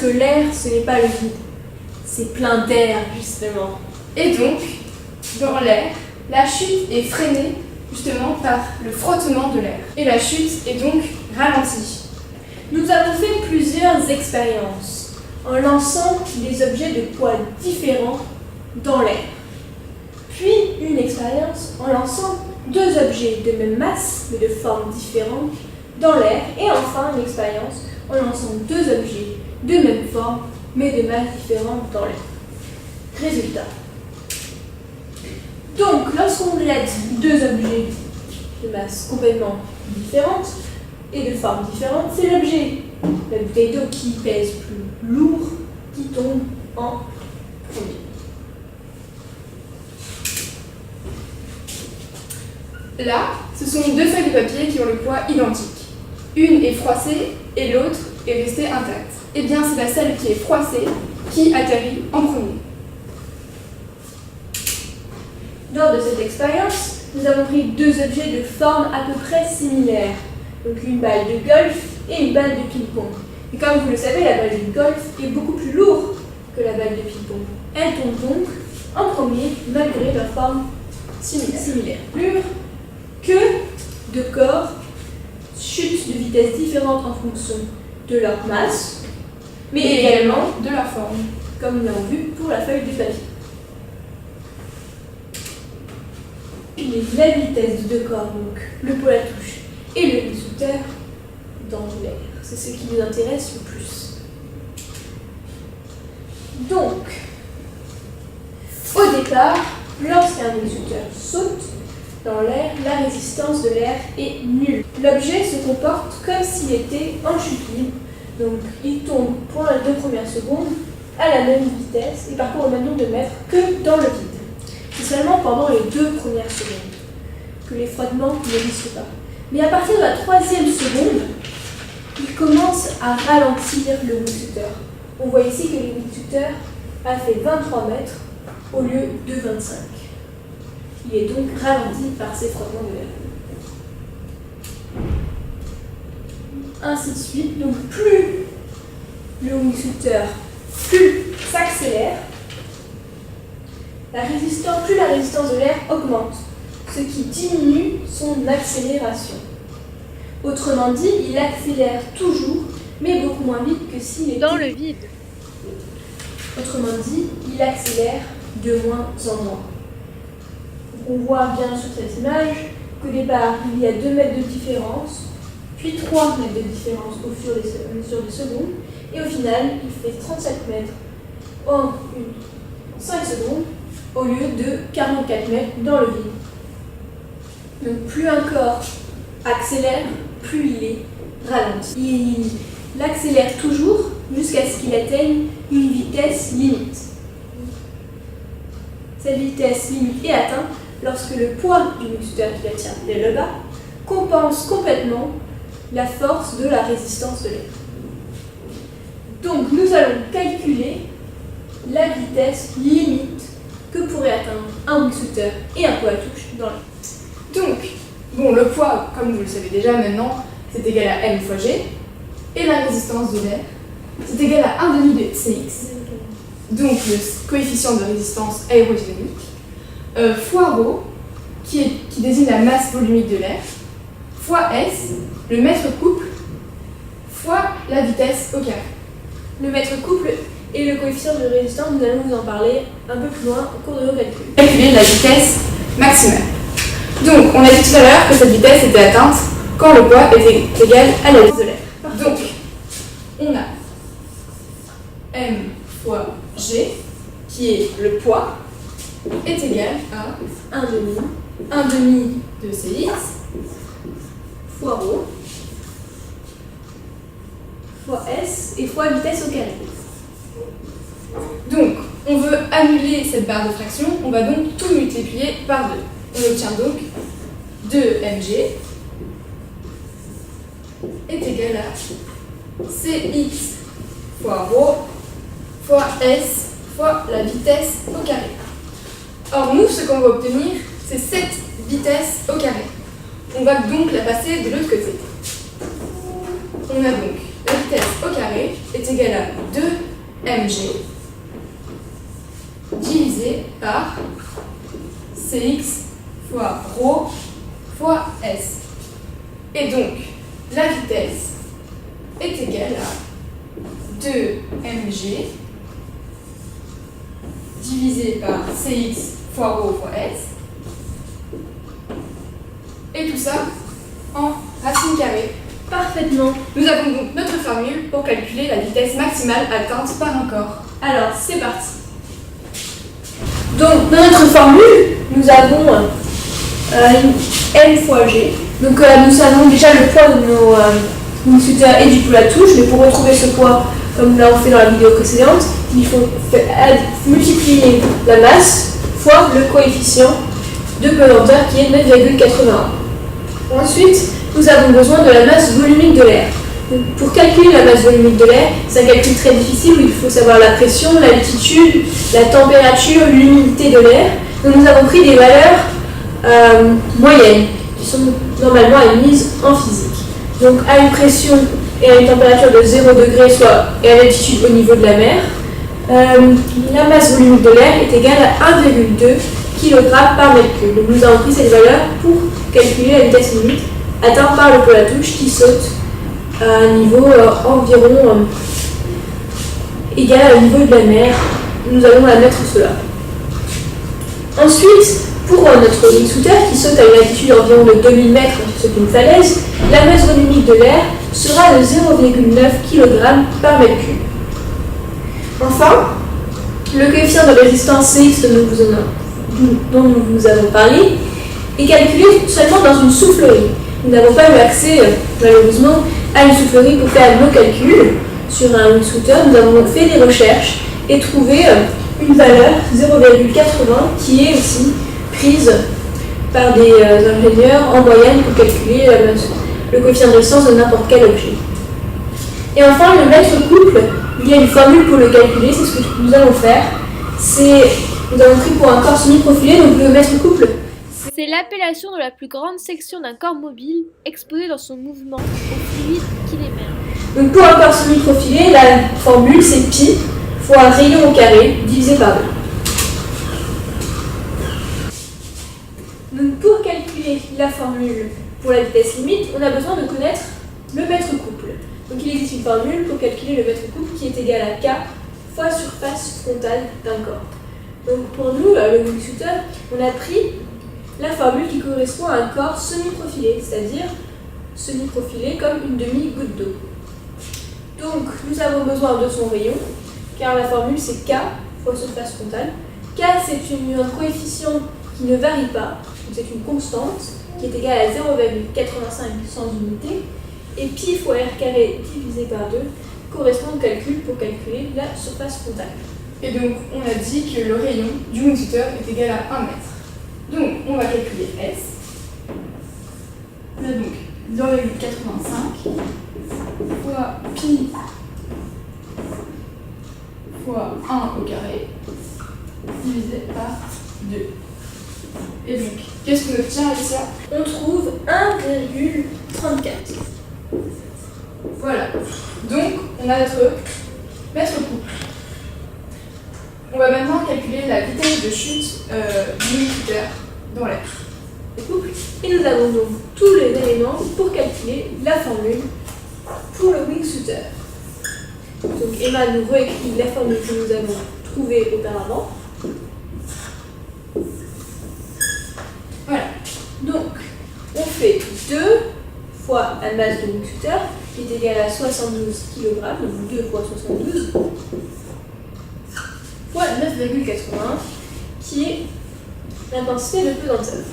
que l'air, ce n'est pas le vide. C'est plein d'air, justement. Et donc, dans l'air, la chute est freinée justement par le frottement de l'air. Et la chute est donc ralentie. Nous avons fait plusieurs expériences en lançant des objets de poids différents dans l'air. Puis une expérience en lançant deux objets de même masse mais de formes différentes dans l'air. Et enfin une expérience en lançant deux objets de même forme mais de masse différentes dans l'air. Résultat. Donc lorsqu'on jette deux objets de masse complètement différentes et de formes différentes, c'est l'objet, la bouteille d'eau qui pèse plus lourd, qui tombe en premier. Là, ce sont deux feuilles de papier qui ont le poids identique. Une est froissée et l'autre est restée intacte. Eh bien, c'est la celle qui est froissée qui atterrit en premier. Lors de cette expérience, nous avons pris deux objets de forme à peu près similaires. Donc une balle de golf et une balle de ping-pong. Et comme vous le savez, la balle de golf est beaucoup plus lourde que la balle de ping-pong. Elle tombe donc en premier malgré leur forme similaire. Plus que deux corps chutent de vitesse différente en fonction de leur masse, mais également de leur forme, comme nous l'avons vu pour la feuille de papier. La vitesse de deux corps, donc le pot à touche et le résultat dans l'air. C'est ce qui nous intéresse le plus. Donc, au départ, lorsqu'un résultat saute dans l'air, la résistance de l'air est nulle. L'objet se comporte comme s'il était en chute libre. Donc, il tombe pour les 2 premières secondes à la même vitesse et parcourt le même nombre de mètres que dans le vide. C'est seulement pendant les 2 premières secondes que les frottements n'existent pas. Mais à partir de la 3e seconde, il commence à ralentir le wingsuiter. On voit ici que le wingsuiter a fait 23 mètres au lieu de 25. Il est donc ralenti par ces frottements de l'air. Ainsi de suite, donc plus le wingsuiter s'accélère, plus la résistance de l'air augmente, ce qui diminue son accélération. Autrement dit, il accélère toujours, mais beaucoup moins vite que s'il était dans le vide. Autrement dit, il accélère de moins en moins. On voit bien sur cette image qu'au départ, il y a 2 mètres de différence, puis 3 mètres de différence au fur et à mesure des secondes, et au final, il fait 37 mètres en 5 secondes, au lieu de 44 mètres dans le vide. Donc plus un corps accélère, plus il est ralenti. Il accélère toujours jusqu'à ce qu'il atteigne une vitesse limite. Cette vitesse limite est atteinte lorsque le poids du wingsuiter qui la tient vers le bas compense complètement la force de la résistance de l'air. Donc nous allons calculer la vitesse limite que pourrait atteindre un wingsuiter et un pot à touche dans l'air. Donc, le poids, comme vous le savez déjà maintenant, c'est égal à m fois g, et la résistance de l'air, c'est égal à 1/2 de Cx, donc le coefficient de résistance aérodynamique, fois ρ, qui désigne la masse volumique de l'air, fois S, le mètre couple, fois la vitesse au carré. Le mètre couple et le coefficient de résistance, nous allons vous en parler un peu plus loin au cours de nos calculs. Calculer la vitesse maximale. Donc, on a dit tout à l'heure que cette vitesse était atteinte quand le poids était égal à la vitesse de l'air. Donc, on a m fois g, qui est le poids, est égal à 1/2 de Cx fois ρ fois S et fois vitesse au carré. Donc, on veut annuler cette barre de fraction, on va donc tout multiplier par 2. On obtient donc 2mg est égal à Cx fois ρ fois S fois la vitesse au carré. Or, nous, ce qu'on va obtenir, c'est cette vitesse au carré. On va donc la passer de l'autre côté. On a donc la vitesse au carré est est égal à 2mg divisé par Cx fois ρ fois S. Et donc, la vitesse est égale à 2mg divisé par Cx fois ρ fois S. Et tout ça en racine carrée. Parfaitement. Nous avons donc notre formule pour calculer la vitesse maximale atteinte par un corps. Alors, c'est parti. Donc, dans notre formule, nous avons m fois g. Donc, nous savons déjà le poids de nos wingsuiters et du coup la touche, mais pour retrouver ce poids, comme nous l'avons fait dans la vidéo précédente, il faut multiplier la masse fois le coefficient de pesanteur qui est 9,81. Ensuite, nous avons besoin de la masse volumique de l'air. Pour calculer la masse volumique de l'air, c'est un calcul très difficile où il faut savoir la pression, l'altitude, la température, l'humidité de l'air. Donc nous avons pris des valeurs moyennes qui sont normalement admises en physique. Donc à une pression et à une température de 0 degré, soit et à l'altitude au niveau de la mer, la masse volumique de l'air est égale à 1,2 kg par mètre cube. Donc nous avons pris cette valeur pour calculer la vitesse limite atteinte par le pôle à touche qui saute à un niveau environ égal au niveau de la mer. Nous allons admettre cela. Ensuite, pour notre wingsuiter qui saute à une altitude d'environ de 2000 mètres sur une falaise, la masse volumique de l'air sera de 0,9 kg par mètre cube. Enfin, le coefficient de résistance Cx dont nous vous avons parlé est calculé seulement dans une soufflerie. Nous n'avons pas eu accès, malheureusement, à une soufflerie pour faire nos calculs sur un wingsuiter. Nous avons fait des recherches et trouvé une valeur 0,80 qui est aussi prise par des ingénieurs en moyenne pour calculer le coefficient de résistance de n'importe quel objet. Et enfin, le mètre couple, il y a une formule pour le calculer, c'est ce que nous allons faire. Nous avons pris pour un corps semi-profilé, donc le mètre couple. C'est l'appellation de la plus grande section d'un corps mobile exposé dans son mouvement au fluide qu'il émerge. Donc pour un corps semi-profilé, la formule c'est pi fois rayon au carré divisé par 2. Donc pour calculer la formule pour la vitesse limite, on a besoin de connaître le mètre couple. Donc il existe une formule pour calculer le mètre couple qui est égal à K fois surface frontale d'un corps. Donc pour nous, le wingsuiter, on a pris la formule qui correspond à un corps semi-profilé, c'est-à-dire semi-profilé comme une demi-goutte d'eau. Donc nous avons besoin de son rayon, car la formule c'est K fois surface frontale. K c'est un coefficient qui ne varie pas, c'est une constante qui est égale à 0,85 sans unité, et pi fois r carré divisé par 2 correspond au calcul pour calculer la surface frontale. Et donc on a dit que le rayon du wingsuiter est égal à 1 mètre. Donc on va calculer S. On a donc 0,85 fois pi fois 1 au carré divisé par 2. Et donc, qu'est-ce qu'on obtient avec ça? On trouve 1,34. Voilà. Donc, on a notre mètre couple. On va maintenant calculer la vitesse de chute du wingsuiter dans l'air. Et nous avons donc tous les éléments pour calculer la formule pour le wingsuiter. Donc Emma nous réécrit la formule que nous avons trouvée auparavant. Voilà. Donc on fait 2 fois la masse de wingsuiter qui est égale à 72 kg, donc 2 fois 72, fois 9,81 qui est l'intensité de pesanteur.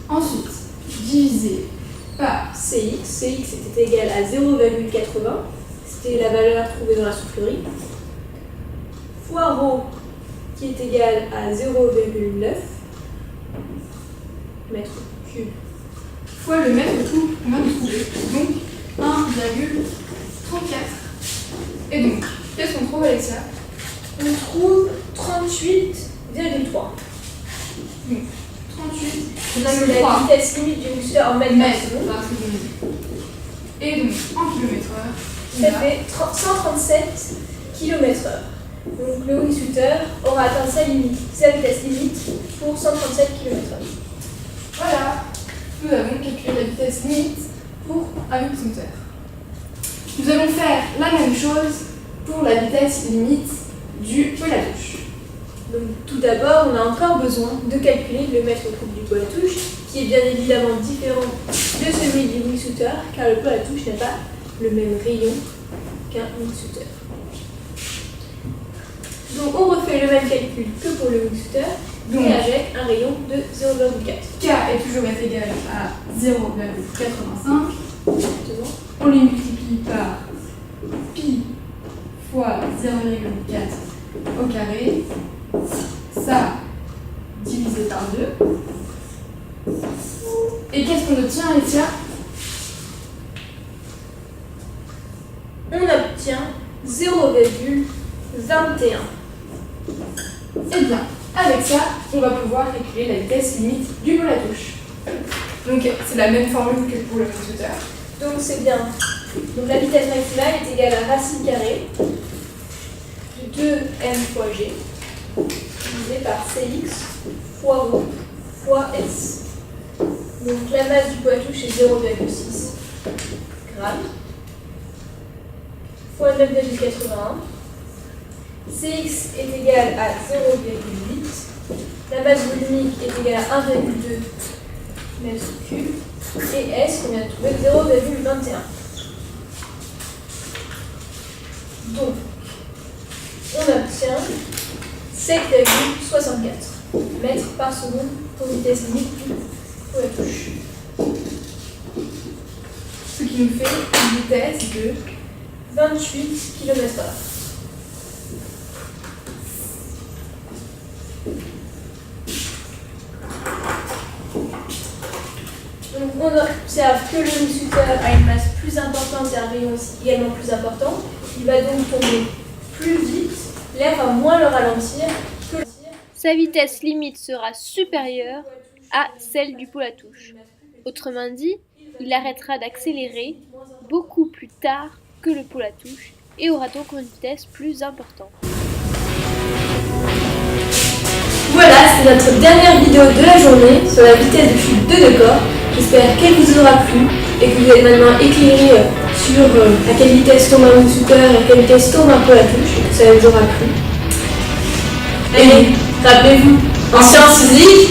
Ensuite, divisé par Cx, Cx était égal à 0,80, c'était la valeur trouvée dans la soufflerie, fois ρ qui est égal à 0,9 mètre cube, fois le mètre couple qu'on vient de trouver, donc 1,34. Et donc, qu'est-ce qu'on trouve avec ça? on trouve 38,3. Donc, 38,3 C'est la vitesse limite du wingsuiter en mètres par mètres seconde. par seconde. Et donc, en km/h, Ça fait 137 km/h. Donc le wingsuiter aura atteint sa vitesse limite pour 137 km/h. Voilà, nous avons calculé la vitesse limite pour un wingsuiter. Nous allons faire la même chose pour la vitesse limite du poil à touche. Donc tout d'abord, on a encore besoin de calculer le mètre cube du poil à touche, qui est bien évidemment différent de celui du wingsuiter, car le poil à touche n'a pas le même rayon qu'un wingsuiter. Donc on refait le même calcul que pour le wingsuiter, mais avec un rayon de 0,4. K est toujours égal à 0,85. Exactement. On les multiplie par pi fois 0,4 au carré. Ça divisé par 2. Et qu'est-ce qu'on obtient, Alicia? On obtient 0,21. Eh bien, avec ça, on va pouvoir calculer la vitesse limite du poil à touche. Donc, c'est la même formule que pour le wingsuiter. Donc c'est bien. Donc la vitesse maximale est égale à racine carrée de 2m fois g divisé par cx fois rho fois s. Donc la masse du poil à touche est 0,6 grammes fois 9,81. Cx est égal à 0,8. La masse volumique est égale à 1,2 mètres cubes. Et S, qu'on vient de trouver, 0,21. Donc, on obtient 7,64 mètres par seconde pour vitesse limite du poil à touche. Ce qui nous fait une vitesse de 28 km/h. Donc on observe que le wingsuiter a une masse plus importante et un rayon aussi également plus important. Il va donc tomber plus vite, l'air va moins le ralentir que le Sa vitesse limite sera supérieure à celle du poil à touche. Autrement dit, il arrêtera d'accélérer beaucoup plus tard que le poil à touche et aura donc une vitesse plus importante. Voilà, c'est notre dernière vidéo de la journée sur la vitesse de chute de deux corps. J'espère qu'elle vous aura plu et que vous êtes maintenant éclairé sur à quelle vitesse tombe un wingsuiter et à quelle vitesse tombe un poil à touche et que ça vous aura plu. Et rappelez-vous, en sciences physiques,